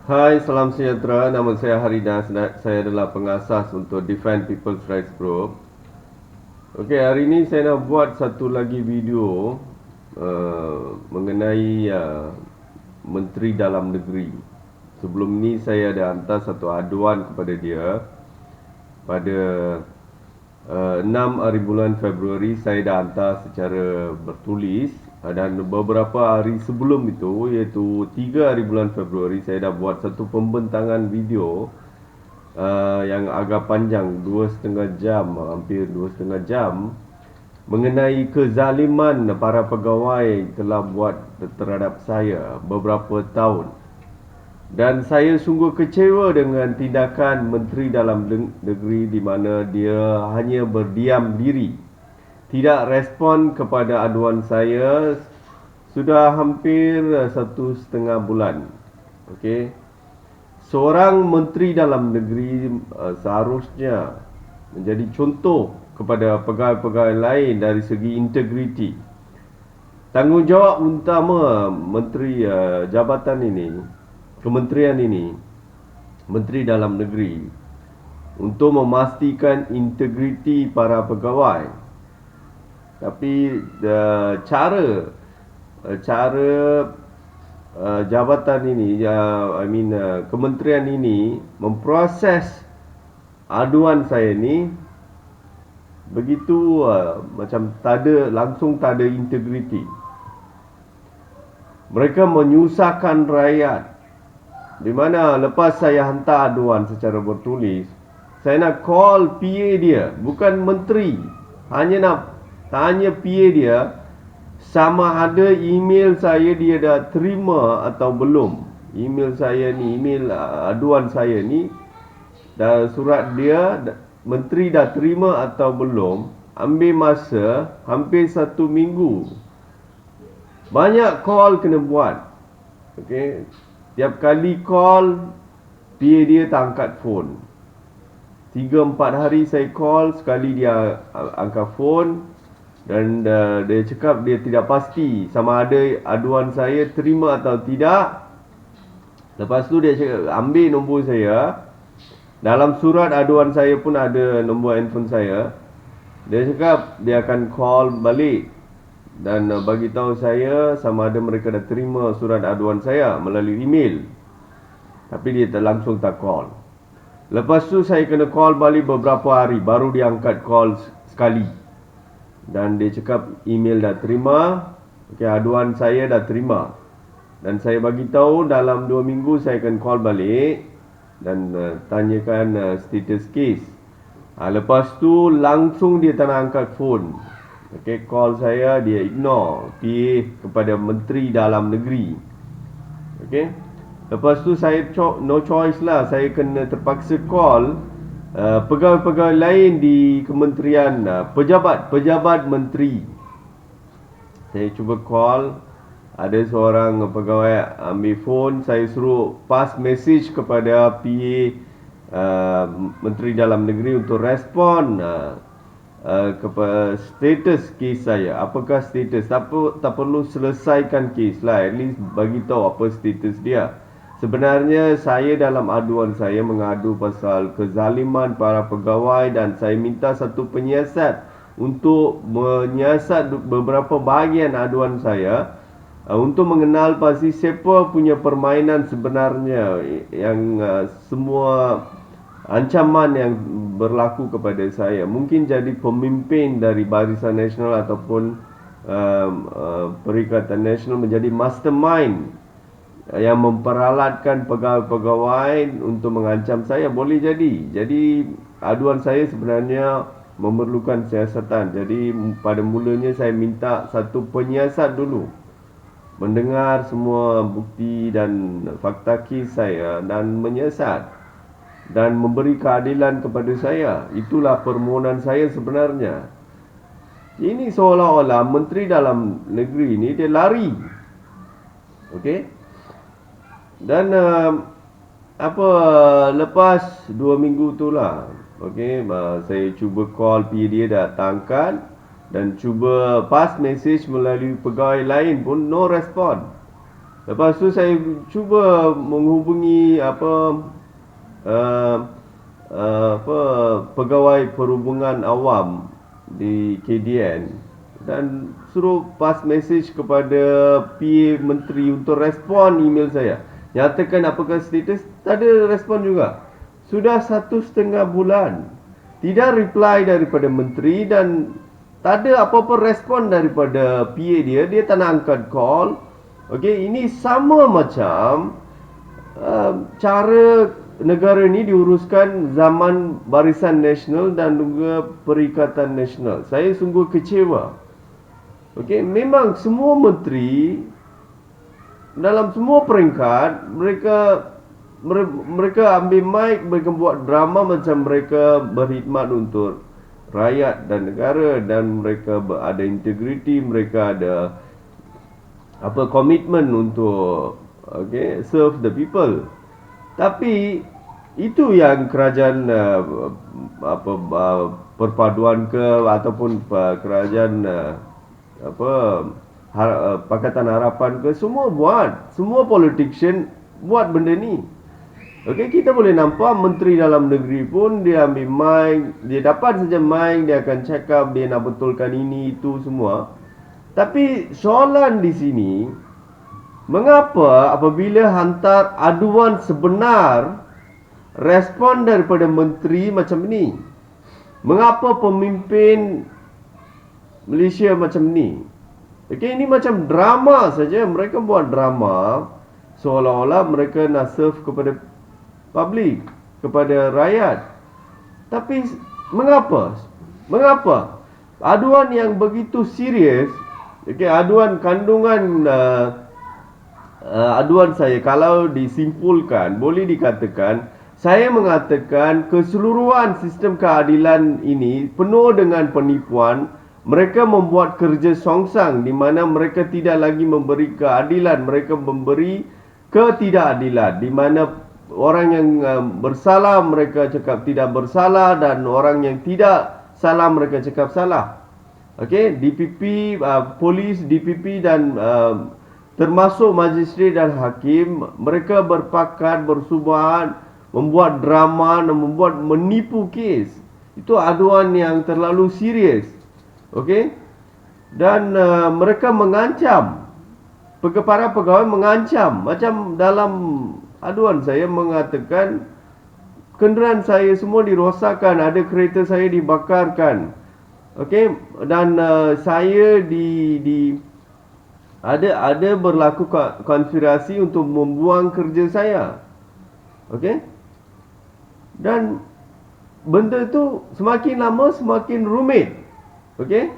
Hai, salam sejahtera. Nama saya Haridas. Saya adalah pengasas untuk Defend People's Rights Group. Okey, hari ini saya nak buat satu lagi video mengenai Menteri Dalam Negeri. Sebelum ni saya ada hantar satu aduan kepada dia pada 6 hari bulan Februari. Saya dah hantar secara bertulis, dan beberapa hari sebelum itu, iaitu 3 hari bulan Februari, saya dah buat satu pembentangan video yang agak panjang, 2,5 jam, hampir 2,5 jam, mengenai kezaliman para pegawai telah buat terhadap saya beberapa tahun. Dan saya sungguh kecewa dengan tindakan Menteri Dalam Negeri di mana dia hanya berdiam diri, tidak respon kepada aduan saya sudah hampir 1,5 bulan. Okey. Seorang Menteri Dalam Negeri seharusnya menjadi contoh kepada pegawai-pegawai lain dari segi integriti. Tanggungjawab utama Menteri Jabatan ini, Kementerian ini, Menteri Dalam Negeri, untuk memastikan integriti para pegawai. Tapi cara jabatan ini, kementerian ini memproses aduan saya ni begitu macam langsung tak ada integriti. Mereka menyusahkan rakyat. Di mana lepas saya hantar aduan secara bertulis, saya nak call PA dia, bukan menteri. Hanya nak tanya PA dia sama ada email saya dia dah terima atau belum. Email saya ni, email aduan saya ni, dah surat dia, menteri dah terima atau belum. Ambil masa hampir 1 minggu. Banyak call kena buat. Okey. Tiap kali call, PA dia tak angkat phone. 3-4 hari saya call, sekali dia angkat phone. Dan dia cakap dia tidak pasti sama ada aduan saya terima atau tidak. Lepas tu dia cakap ambil nombor saya. Dalam surat aduan saya pun ada nombor handphone saya. Dia cakap dia akan call balik dan bagi tahu saya sama ada mereka dah terima surat aduan saya melalui email. Tapi dia langsung tak call. Lepas tu saya kena call balik beberapa hari baru dia angkat call sekali. Dan dia cakap email dah terima. Okey, aduan saya dah terima. Dan saya bagi tahu dalam 2 minggu saya akan call balik dan tanyakan status case. Lepas tu langsung dia tak nak angkat phone. Okey, call saya dia ignore, PA kepada Menteri Dalam Negeri. Okey. Lepas tu saya no choice lah, saya kena terpaksa call pegawai-pegawai lain di kementerian, pejabat menteri. Saya cuba call, ada seorang pegawai ambil phone, saya suruh pass message kepada PA Menteri Dalam Negeri untuk respon kepada status kes saya. Apakah status? Tak perlu selesaikan kes lah, at least bagi tahu apa status dia. Sebenarnya saya dalam aduan saya mengadu pasal kezaliman para pegawai dan saya minta satu penyiasat untuk menyiasat beberapa bahagian aduan saya untuk mengenal pasti siapa punya permainan sebenarnya yang semua ancaman yang berlaku kepada saya. Mungkin jadi pemimpin dari Barisan Nasional ataupun Perikatan Nasional, menjadi mastermind yang memperalatkan pegawai-pegawai untuk mengancam saya. Boleh jadi. Jadi aduan saya sebenarnya memerlukan siasatan. Jadi pada mulanya saya minta satu penyiasat dulu, mendengar semua bukti dan fakta kes saya dan menyiasat dan memberi keadilan kepada saya. Itulah permohonan saya sebenarnya. Ini seolah-olah Menteri Dalam Negeri ni dia lari. Okey. Dan lepas 2 minggu tu lah, okey, saya cuba call PA dia dah tak angkat, dan cuba pass message melalui pegawai lain pun no respon. Lepas tu saya cuba menghubungi uh, apa pegawai perhubungan awam di KDN dan suruh pass message kepada PA menteri untuk respon email saya. Nyatakan apakah status, tak ada respon juga. Sudah 1.5 bulan tidak reply daripada menteri dan tak ada apa-apa respon daripada PA dia. Dia tak nak angkat call. Okey, ini sama macam cara negara ni diuruskan zaman Barisan Nasional dan juga Perikatan Nasional. Saya sungguh kecewa. Okey, memang semua menteri dalam semua peringkat mereka ambil mic, mereka buat drama macam mereka berkhidmat untuk rakyat dan negara dan mereka ada integriti, mereka ada komitmen untuk serve the people. Tapi itu yang kerajaan perpaduan ke ataupun kerajaan Pakatan Harapan ke, semua buat, semua politician buat benda ni. Okey, kita boleh nampak menteri dalam negeri pun dia ambil mic, dia dapat saja mic, dia akan cakap dia nak betulkan ini itu semua. Tapi soalan di sini, mengapa apabila hantar aduan sebenar, respon daripada menteri macam ni? Mengapa pemimpin Malaysia macam ni? Okey, ini macam drama saja. Mereka buat drama seolah-olah mereka nak serve kepada public, kepada rakyat. Tapi mengapa? Mengapa? Aduan yang begitu serius, aduan kandungan aduan saya kalau disimpulkan boleh dikatakan saya mengatakan keseluruhan sistem keadilan ini penuh dengan penipuan. Mereka membuat kerja songsang di mana mereka tidak lagi memberi keadilan, mereka memberi ketidakadilan di mana orang yang bersalah mereka cakap tidak bersalah dan orang yang tidak salah mereka cakap salah. Okey, DPP, polis, DPP dan termasuk magistrate dan hakim, mereka berpakat, bersubahat, membuat drama dan menipu kes. Itu aduan yang terlalu serius. Okey? Dan mereka mengancam, para pegawai mengancam. Macam dalam aduan saya mengatakan kenderaan saya semua dirosakkan, ada kereta saya dibakarkan. Okey, dan saya ada berlaku konspirasi untuk membuang kerja saya. Okey? Dan benda tu semakin lama semakin rumit. Okey?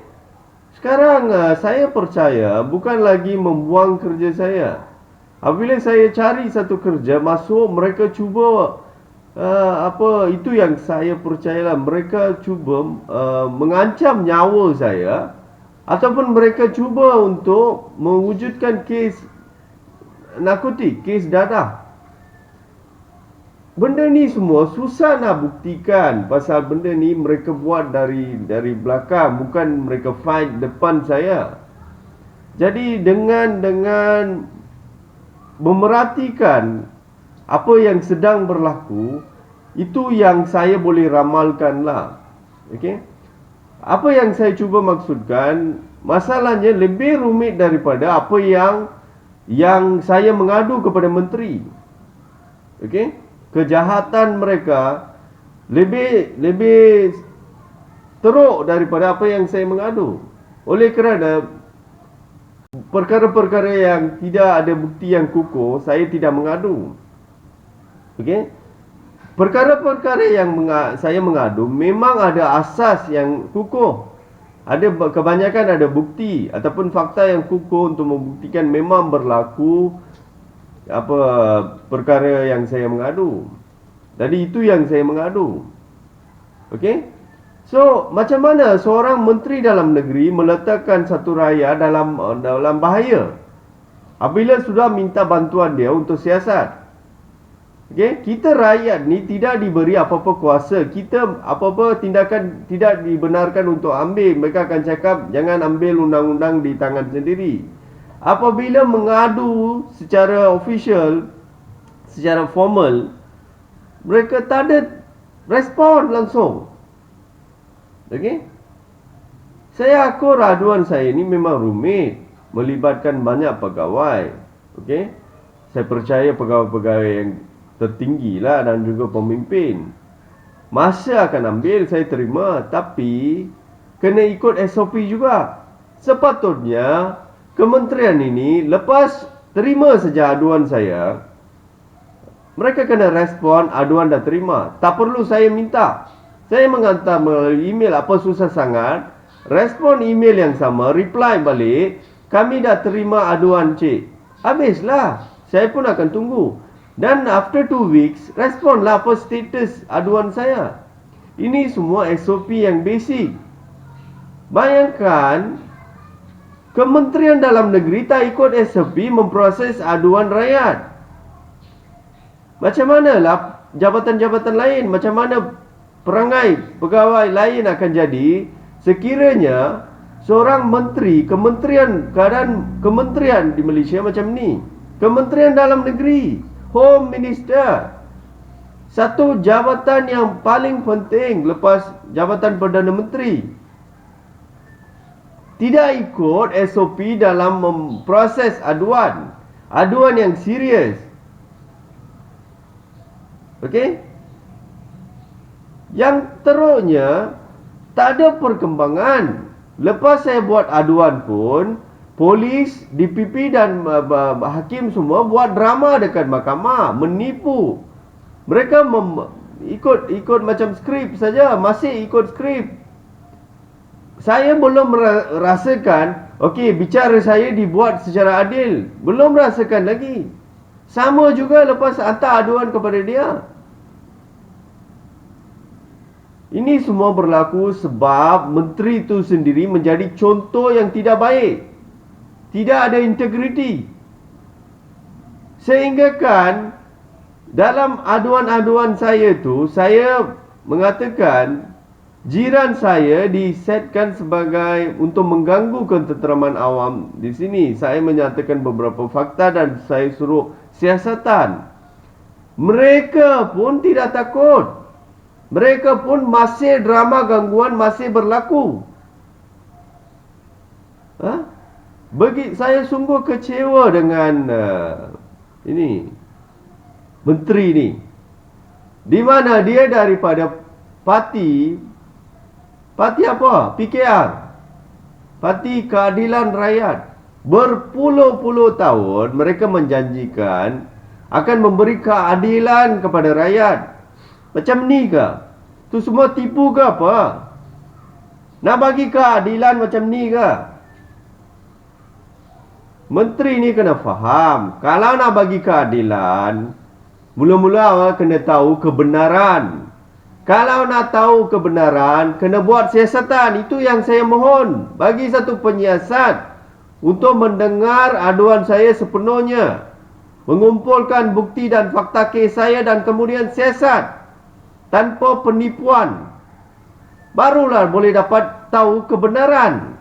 Sekarang saya percaya bukan lagi membuang kerja saya. Apabila saya cari satu kerja masuk, mereka cuba itu yang saya percayalah, mereka cuba mengancam nyawa saya ataupun mereka cuba untuk mewujudkan kes narkotik, kes dadah. Benda ni semua susah nak buktikan pasal benda ni mereka buat dari belakang, bukan mereka fight depan saya. Jadi dengan memerhatikan apa yang sedang berlaku, itu yang saya boleh ramalkan lah. Okey? Apa yang saya cuba maksudkan, masalahnya lebih rumit daripada apa yang saya mengadu kepada menteri. Okey? Kejahatan mereka lebih teruk daripada apa yang saya mengadu. Oleh kerana perkara-perkara yang tidak ada bukti yang kukuh, saya tidak mengadu. Okey? Perkara-perkara yang saya mengadu memang ada asas yang kukuh. Kebanyakan ada bukti ataupun fakta yang kukuh untuk membuktikan memang berlaku perkara yang saya mengadu. Jadi itu yang saya mengadu. Okey? So, macam mana seorang menteri dalam negeri meletakkan satu rakyat dalam bahaya apabila sudah minta bantuan dia untuk siasat? Okey, kita rakyat ni tidak diberi apa-apa kuasa. Kita apa-apa tindakan tidak dibenarkan untuk ambil. Mereka akan cakap jangan ambil undang-undang di tangan sendiri. apabila mengadu secara official, secara formal, mereka tak ada respon langsung. Okey? Saya akur aduan saya ni memang rumit, melibatkan banyak pegawai. Okey? Saya percaya pegawai-pegawai yang tertinggi lah dan juga pemimpin. Masa akan ambil, saya terima, tapi kena ikut SOP juga. Sepatutnya kementerian ini lepas terima saja aduan saya, mereka kena respon aduan dah terima. Tak perlu saya minta. Saya menghantar melalui email, apa susah sangat. Respon email yang sama, reply balik, kami dah terima aduan cik. Habislah. Saya pun akan tunggu. Dan after 2 weeks, responlah apa status aduan saya. Ini semua SOP yang basic. Bayangkan, Kementerian Dalam Negeri tak ikut SOP memproses aduan rakyat. Macam manalah jabatan-jabatan lain, macam mana perangai pegawai lain akan jadi sekiranya seorang menteri, keadaan kementerian di Malaysia macam ni. Kementerian Dalam Negeri, Home Minister, satu jabatan yang paling penting lepas jabatan Perdana Menteri, tidak ikut SOP dalam memproses aduan yang serius. Okey? Yang teruknya, tak ada perkembangan. Lepas saya buat aduan pun, polis, DPP dan hakim semua buat drama dekat mahkamah, menipu. Mereka ikut macam skrip saja, masih ikut skrip. Saya belum rasakan, okey, bicara saya dibuat secara adil. Belum rasakan lagi. Sama juga lepas hantar aduan kepada dia. Ini semua berlaku sebab menteri itu sendiri menjadi contoh yang tidak baik. Tidak ada integriti. Sehingga kan dalam aduan-aduan saya tu, saya mengatakan jiran saya disetkan sebagai untuk mengganggu ketenteraman awam di sini. Saya menyatakan beberapa fakta dan saya suruh siasatan. Mereka pun tidak takut. Mereka pun masih drama gangguan masih berlaku. Saya sungguh kecewa dengan ini menteri ni. Di mana dia daripada parti apa? PKR. Parti Keadilan Rakyat. Berpuluh-puluh tahun mereka menjanjikan akan memberi keadilan kepada rakyat. Macam ni ke? Tu semua tipu ke apa? Nak bagi keadilan macam ni ke? Menteri ni kena faham, kalau nak bagi keadilan, mula-mula kena tahu kebenaran. Kalau nak tahu kebenaran, kena buat siasatan. Itu yang saya mohon. Bagi satu penyiasat untuk mendengar aduan saya sepenuhnya, mengumpulkan bukti dan fakta kes saya dan kemudian siasat tanpa penipuan. Barulah boleh dapat tahu kebenaran.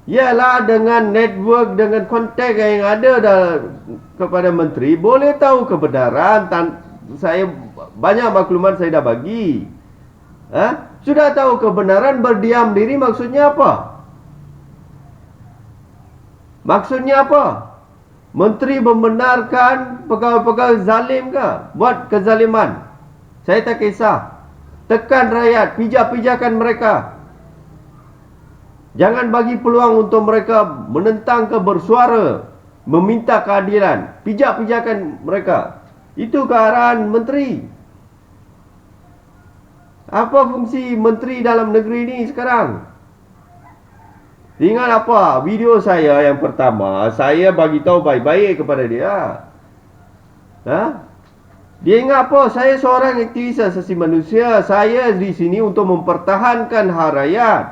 Yalah, dengan network, dengan kontak yang ada kepada menteri, boleh tahu kebenaran. Saya banyak maklumat saya dah bagi. Sudah tahu kebenaran, berdiam diri maksudnya apa? Maksudnya apa? Menteri membenarkan pegawai-pegawai zalim ke? Buat kezaliman. Saya tak kisah. Tekan rakyat, pijak-pijakan mereka. Jangan bagi peluang untuk mereka menentang ke bersuara, meminta keadilan. Pijak-pijakan mereka. Itu kearahan menteri. Apa fungsi menteri dalam negeri ni sekarang? Ingat apa? Video saya yang pertama, saya bagi tahu baik-baik kepada dia. Dia ingat apa? Saya seorang aktivis asasi manusia. Saya di sini untuk mempertahankan hak rakyat.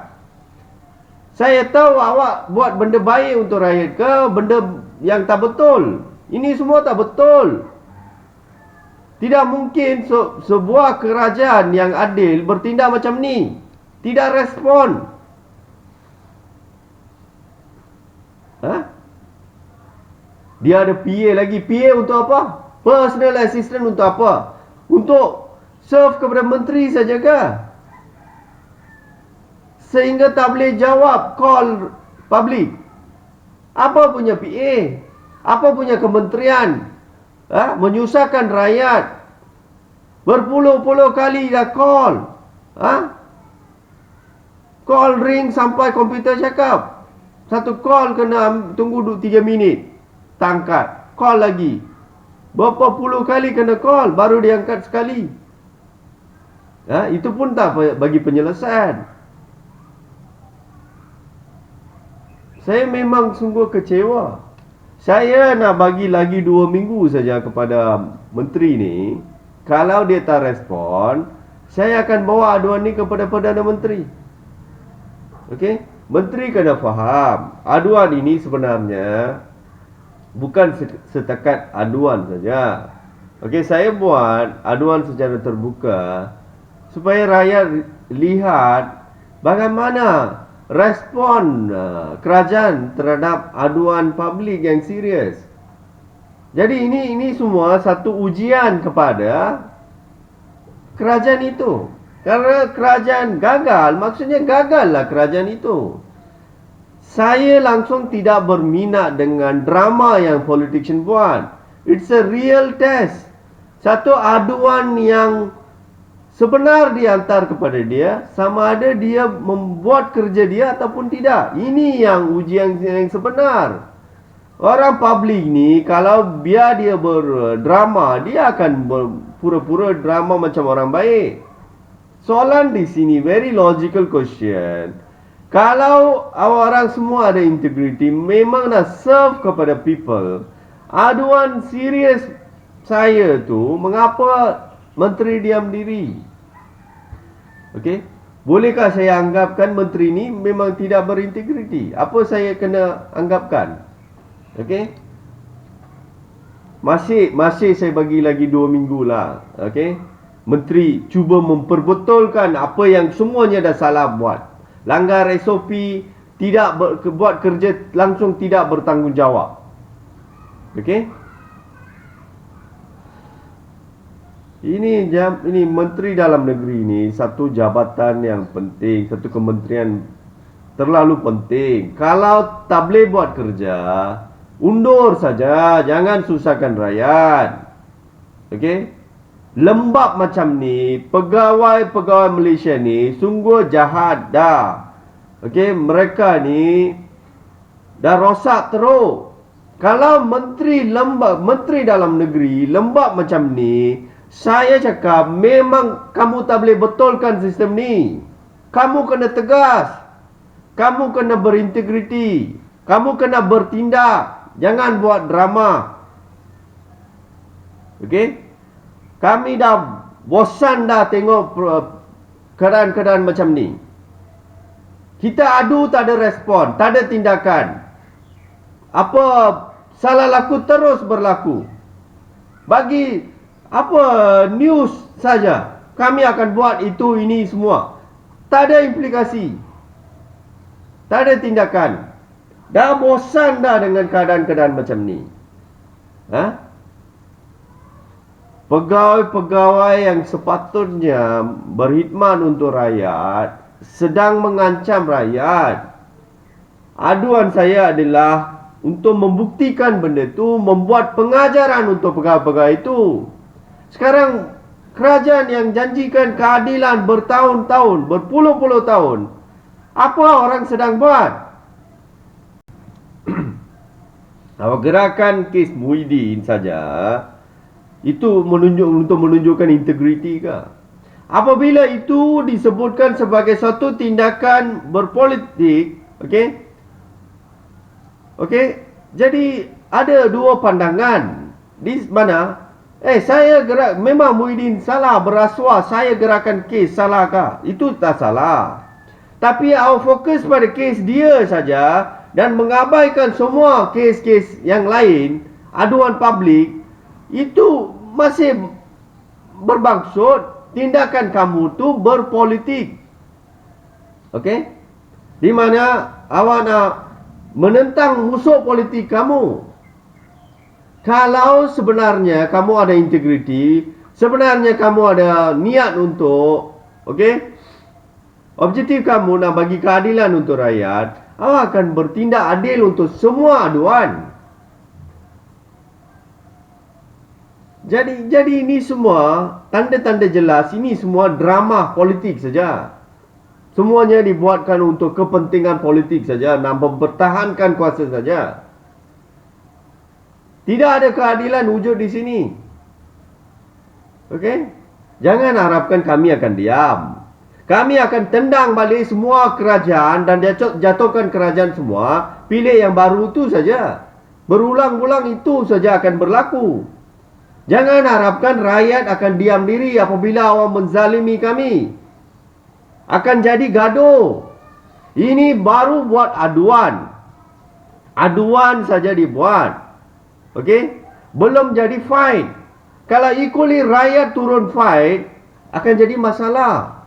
Saya tahu awak buat benda baik untuk rakyat ke benda yang tak betul. Ini semua tak betul. Tidak mungkin sebuah kerajaan yang adil bertindak macam ni. Tidak respon. Ha? Dia ada PA lagi. PA untuk apa? Personal assistant untuk apa? Untuk serve kepada menteri saja ke? Sehingga tak boleh jawab call public. Apa punya PA? Apa punya kementerian? Menyusahkan rakyat. Berpuluh-puluh kali dah call. Call ring sampai komputer cakap. Satu call kena tunggu 3 minit. Tangkat. Call lagi. Berapa puluh kali kena call baru diangkat sekali. Itu pun tak bagi penyelesaian. Saya memang sungguh kecewa. Saya nak bagi lagi 2 minggu saja kepada menteri ni. Kalau dia tak respon, saya akan bawa aduan ni kepada Perdana Menteri. Okey? Menteri kena faham, aduan ini sebenarnya bukan setakat aduan saja. Okey, saya buat aduan secara terbuka supaya rakyat lihat bagaimana respon kerajaan terhadap aduan publik yang serius. Jadi ini semua satu ujian kepada kerajaan itu. Karena kerajaan gagal, maksudnya gagallah kerajaan itu. Saya langsung tidak berminat dengan drama yang politician buat. It's a real test. Satu aduan yang sebenar dihantar kepada dia, sama ada dia membuat kerja dia ataupun tidak. Ini yang ujian yang sebenar. Orang publik ni kalau biar dia berdrama, dia akan pura-pura drama macam orang baik. Soalan di sini very logical question. Kalau orang semua ada integrity, memang nak serve kepada people. Aduan serius saya tu, mengapa menteri diam diri? Okey, bolehkah saya anggapkan menteri ni memang tidak berintegriti? Apa saya kena anggapkan? Okey, masih saya bagi lagi 2 minggu lah. Okey, menteri cuba memperbetulkan apa yang semuanya dah salah buat. Langgar SOP, tidak buat kerja langsung, tidak bertanggungjawab. Okey, Ini Menteri Dalam Negeri ni satu jabatan yang penting, satu kementerian terlalu penting. Kalau tak boleh buat kerja, undur saja, jangan susahkan rakyat. Okey? Lembab macam ni, pegawai-pegawai Malaysia ni sungguh jahat dah. Okey, mereka ni dah rosak teruk. Kalau menteri dalam negeri lembab macam ni, saya cakap memang kamu tak boleh betulkan sistem ni. Kamu kena tegas. Kamu kena berintegriti. Kamu kena bertindak. Jangan buat drama. Okey? Kami dah bosan dah tengok keadaan-keadaan macam ni. Kita adu tak ada respon, tak ada tindakan. Apa salah laku terus berlaku. Bagi news saja, kami akan buat itu ini semua. Tak ada implikasi, tak ada tindakan. Dah bosan dah dengan keadaan-keadaan macam ni. Pegawai-pegawai yang sepatutnya berkhidmat untuk rakyat sedang mengancam rakyat. Aduan saya adalah untuk membuktikan benda itu, membuat pengajaran untuk pegawai-pegawai itu. Sekarang kerajaan yang janjikan keadilan bertahun-tahun, berpuluh-puluh tahun, apa orang sedang buat? Gerakan kes Muhyiddin saja itu untuk menunjukkan integriti ke? Apabila itu disebutkan sebagai satu tindakan berpolitik, okey, jadi ada dua pandangan. Di mana saya memang Muhyiddin salah berasuah, saya gerakan kes salahkah? Itu tak salah. Tapi awak fokus pada kes dia saja dan mengabaikan semua kes-kes yang lain, aduan publik, itu masih bermaksud tindakan kamu tu berpolitik. Okey? Di mana awak nak menentang musuh politik kamu. Kalau sebenarnya kamu ada integriti, sebenarnya kamu ada niat untuk, objektif kamu nak bagi keadilan untuk rakyat, awak akan bertindak adil untuk semua aduan. Jadi ini semua tanda-tanda jelas, ini semua drama politik saja. Semuanya dibuatkan untuk kepentingan politik saja, nak mempertahankan kuasa saja. Tidak ada keadilan wujud di sini. Jangan harapkan kami akan diam. Kami akan tendang balik semua kerajaan dan jatuhkan kerajaan semua. Pilih yang baru itu saja. Berulang-ulang itu saja akan berlaku. Jangan harapkan rakyat akan diam diri apabila awak menzalimi kami. Akan jadi gaduh. Ini baru buat aduan. Aduan saja dibuat. Belum jadi fight. Kalau equally rakyat turun fight, akan jadi masalah.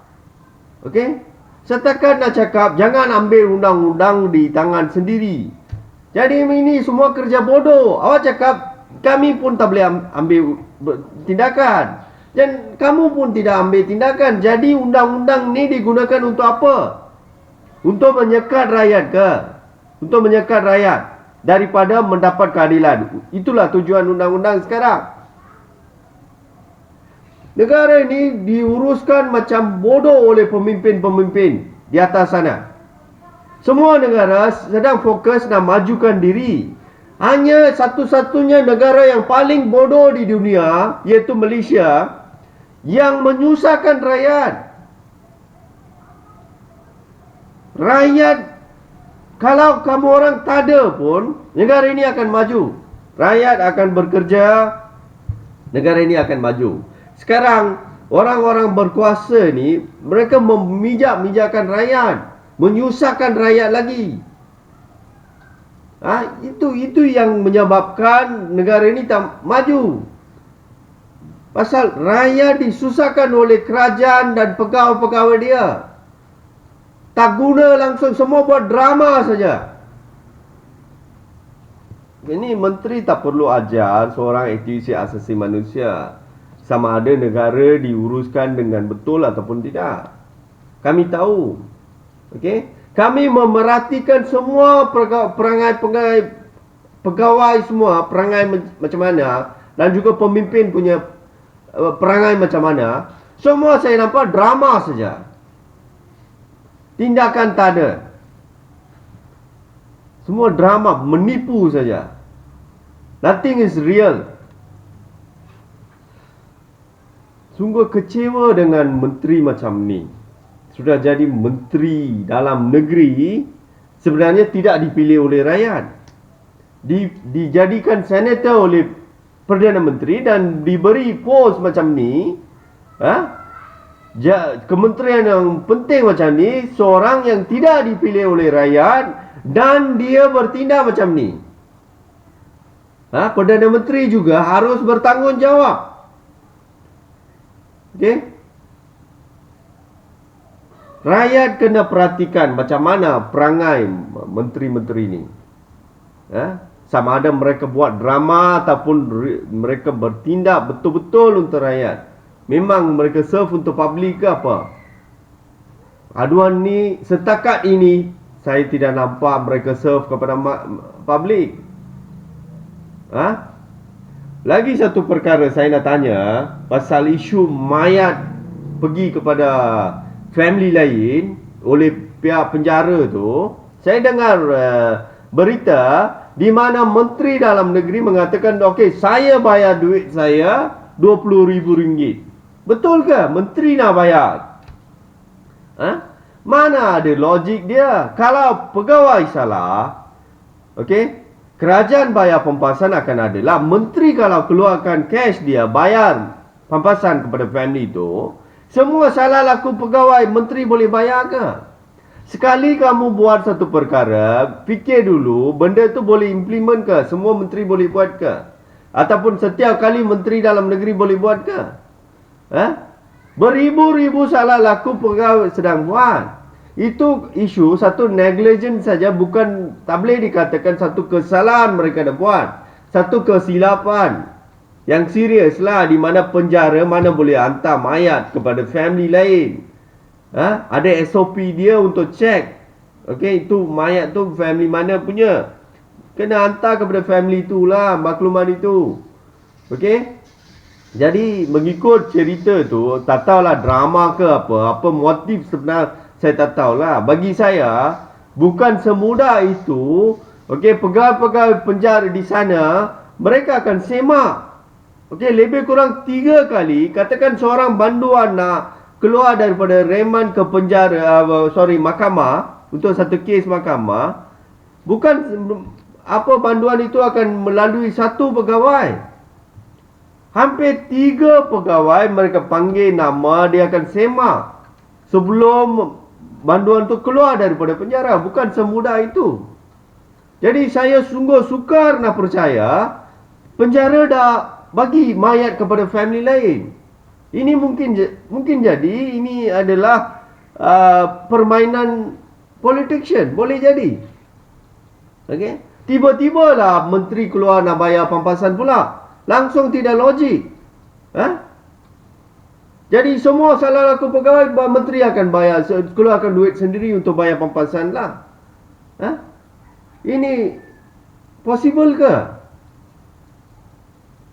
Setakat nak cakap, jangan ambil undang-undang di tangan sendiri. Jadi ini semua kerja bodoh. Awak cakap, kami pun tak boleh ambil tindakan. Dan kamu pun tidak ambil tindakan. Jadi undang-undang ni digunakan untuk apa? Untuk menyekat rakyat ke? Untuk menyekat rakyat daripada mendapat keadilan. Itulah tujuan undang-undang sekarang. Negara ini diuruskan macam bodoh oleh pemimpin-pemimpin di atas sana. Semua negara sedang fokus nak majukan diri. Hanya satu-satunya negara yang paling bodoh di dunia, iaitu Malaysia, yang menyusahkan rakyat. Rakyat, kalau kamu orang tak ada pun, negara ini akan maju. Rakyat akan bekerja, negara ini akan maju. Sekarang, orang-orang berkuasa ni, mereka memijak-mijakkan rakyat, menyusahkan rakyat lagi. Itu yang menyebabkan negara ini tak maju. Pasal rakyat disusahkan oleh kerajaan dan pegawai-pegawai dia. Tak guna langsung, semua buat drama saja. Ini menteri tak perlu ajar seorang aktivis asasi manusia sama ada negara diuruskan dengan betul ataupun tidak. Kami tahu. Kami memerhatikan semua pegawai semua perangai macam mana, dan juga pemimpin punya perangai macam mana. Semua saya nampak drama saja. Tindakan tak ada. Semua drama, menipu saja. Nothing is real. Sungguh kecewa dengan menteri macam ni. Sudah jadi menteri dalam negeri, sebenarnya tidak dipilih oleh rakyat. Dijadikan senator oleh Perdana Menteri dan diberi pos macam ni. Kementerian yang penting macam ni, seorang yang tidak dipilih oleh rakyat dan dia bertindak macam ni. Perdana Menteri juga harus bertanggungjawab. Rakyat kena perhatikan macam mana perangai menteri-menteri ni. Sama ada mereka buat drama ataupun mereka bertindak betul-betul untuk rakyat. Memang mereka serve untuk public ke apa? Aduan ni, setakat ini saya tidak nampak mereka serve kepada public. Lagi satu perkara saya nak tanya pasal isu mayat pergi kepada family lain oleh pihak penjara tu. Saya dengar berita di mana menteri dalam negeri mengatakan, saya bayar duit saya RM20,000. Betul ke? Menteri nak bayar? Mana ada logik dia? Kalau pegawai salah, kerajaan bayar pampasan akan adalah menteri kalau keluarkan cash dia bayar pampasan kepada family itu. Semua salah laku pegawai, menteri boleh bayar ke? Sekali kamu buat satu perkara, fikir dulu benda tu boleh implement ke? Semua menteri boleh buat ke? Ataupun setiap kali menteri dalam negeri boleh buat ke? Beribu-ribu salah laku pegawai sedang buat. Itu isu satu negligence saja, bukan, tak boleh dikatakan satu kesalahan mereka dah buat. Satu kesilapan yang serius lah, di mana penjara mana boleh hantar mayat kepada family lain. Ada SOP dia untuk check. Okey, itu mayat tu family mana punya. Kena hantar kepada family tu lah makluman itu. Okey. Jadi mengikut cerita tu, tak tahulah drama ke apa motif sebenar, saya tak tahulah. Bagi saya, bukan semudah itu. Okey, pegawai-pegawai penjara di sana, mereka akan semak. Okey, lebih kurang 3 kali. Katakan seorang banduan nak keluar daripada reman ke penjara, mahkamah, untuk satu kes mahkamah. Bukan apa banduan itu akan melalui satu pegawai. Hampir 3 pegawai mereka panggil nama, dia akan semak sebelum banduan tu keluar daripada penjara. Bukan semudah itu. Jadi saya sungguh sukar nak percaya penjara dah bagi mayat kepada family lain. Ini mungkin jadi ini adalah permainan politician. Boleh jadi. Okey. Tiba-tiba lah menteri keluar nak bayar pampasan pula. Langsung tidak logik. Jadi semua salah laku pegawai, menteri akan bayar, keluarkan duit sendiri untuk bayar pampasan lah. Ini possible ke?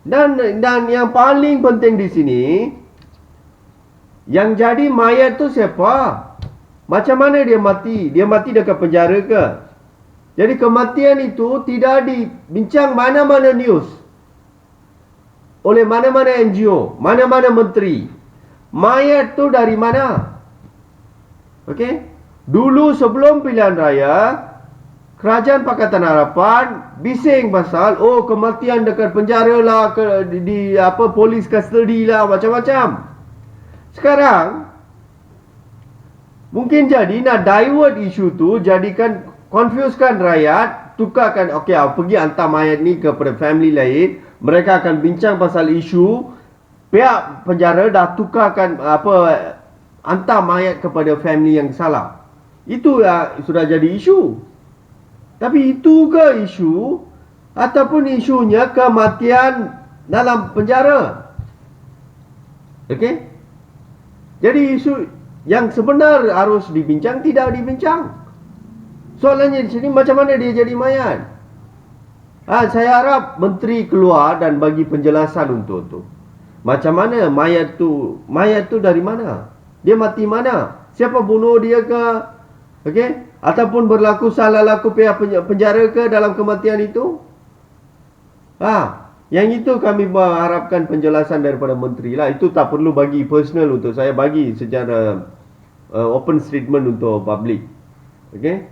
Dan yang paling penting di sini, yang jadi mayat tu siapa? Macam mana dia mati? Dia mati dekat penjara ke? Jadi kematian itu tidak dibincang mana-mana news, oleh mana-mana NGO, mana-mana menteri. Mayat tu dari mana? Okey? Dulu sebelum pilihan raya, Kerajaan Pakatan Harapan bising pasal kematian dekat penjara lah, polis custody lah, macam-macam. Sekarang mungkin jadi nak divert isu tu, jadikan, confusekan rakyat, tukarkan, pergi hantar mayat ni kepada family lain. Mereka akan bincang pasal isu, pihak penjara dah tukarkan hantar mayat kepada family yang salah. Itu sudah jadi isu. Tapi itu ke isu, ataupun isunya kematian dalam penjara? Okey? Jadi isu yang sebenar harus dibincang tidak dibincang. Soalannya di sini, macam mana dia jadi mayat? Saya harap menteri keluar dan bagi penjelasan untuk tu. Macam mana mayat tu dari mana? Dia mati mana? Siapa bunuh dia ke? Okey? Ataupun berlaku salah laku pihak penjara ke dalam kematian itu? Yang itu kami harapkan penjelasan daripada menteri lah. Itu tak perlu bagi personal untuk saya, bagi secara open statement untuk public. Okey?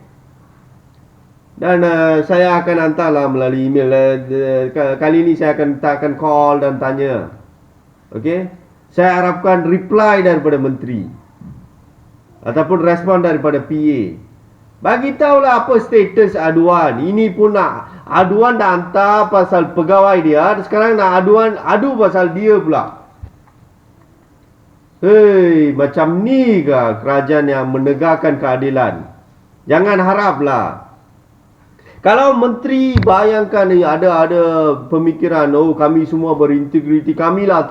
Dan saya akan hantarlah melalui email. Kali ini saya akan call dan tanya. Okey? Saya harapkan reply daripada menteri, ataupun respon daripada PA. Bagi tahulah apa status aduan. Ini pun nak aduan dah hantar pasal pegawai dia, sekarang nak adu pasal dia pula. Hei, macam ni ke kerajaan yang menegakkan keadilan? Jangan haraplah. Kalau menteri bayangkan ni ada pemikiran, kami semua berintegriti, kamilah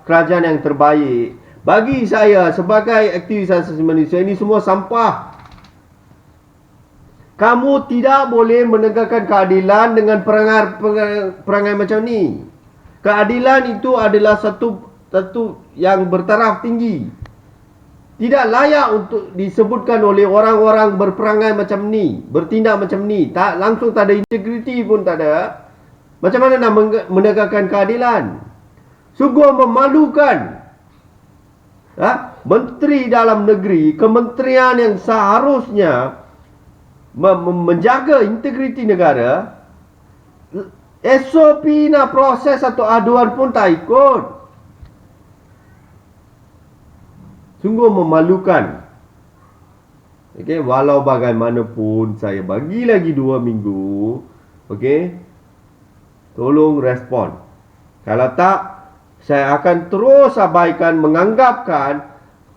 kerajaan yang terbaik. Bagi saya sebagai aktivis asasi manusia, ini semua sampah. Kamu tidak boleh menegakkan keadilan dengan perangai macam ni. Keadilan itu adalah satu yang bertaraf tinggi. Tidak layak untuk disebutkan oleh orang-orang berperangai macam ni, bertindak macam ni. Langsung tak ada integriti pun tak ada. Macam mana nak menegakkan keadilan? Sungguh memalukan. Menteri dalam negeri, kementerian yang seharusnya menjaga integriti negara, SOP nak proses satu aduan pun tak ikut. Sungguh memalukan. Okey, walau bagaimanapun saya bagi lagi 2 minggu. Okey, tolong respon. Kalau tak, saya akan terus abaikan, menganggapkan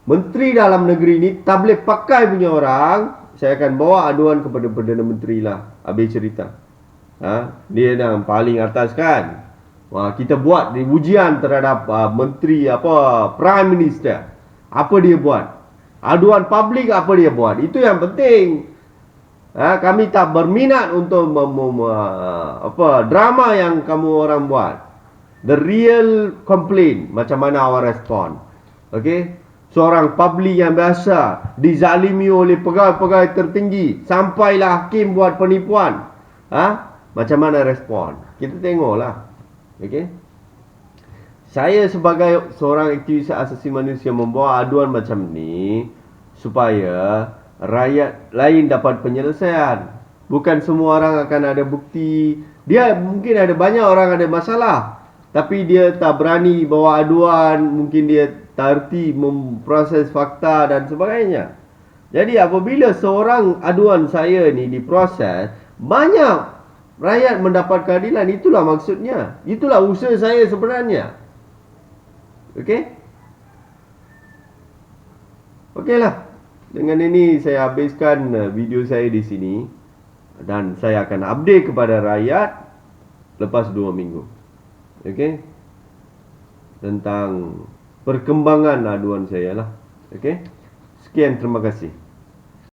Menteri dalam negeri ni tak boleh pakai punya orang, saya akan bawa aduan kepada Perdana Menteri lah. Habis cerita. Dia yang paling atas kan. Kita buat ujian terhadap menteri Prime Minister. Apa dia buat? Aduan publik apa dia buat? Itu yang penting. Kami tak berminat untuk drama yang kamu orang buat. The real complaint, macam mana awak respon. Okay? Seorang publik yang biasa dizalimi oleh pegawai-pegawai tertinggi, sampailah hakim buat penipuan. Macam mana respon? Kita tengoklah. Okay? Saya sebagai seorang aktivis asasi manusia membawa aduan macam ni supaya rakyat lain dapat penyelesaian. Bukan semua orang akan ada bukti. Dia mungkin ada banyak orang ada masalah, tapi dia tak berani bawa aduan. Mungkin dia tak erti memproses fakta dan sebagainya. Jadi apabila seorang aduan saya ni diproses, banyak rakyat mendapat keadilan. Itulah maksudnya. Itulah usaha saya sebenarnya. Okey? Okeylah. Dengan ini saya habiskan video saya di sini. Dan saya akan update kepada rakyat lepas 2 minggu. Okey? Tentang perkembangan aduan saya lah. Okey? Sekian, terima kasih.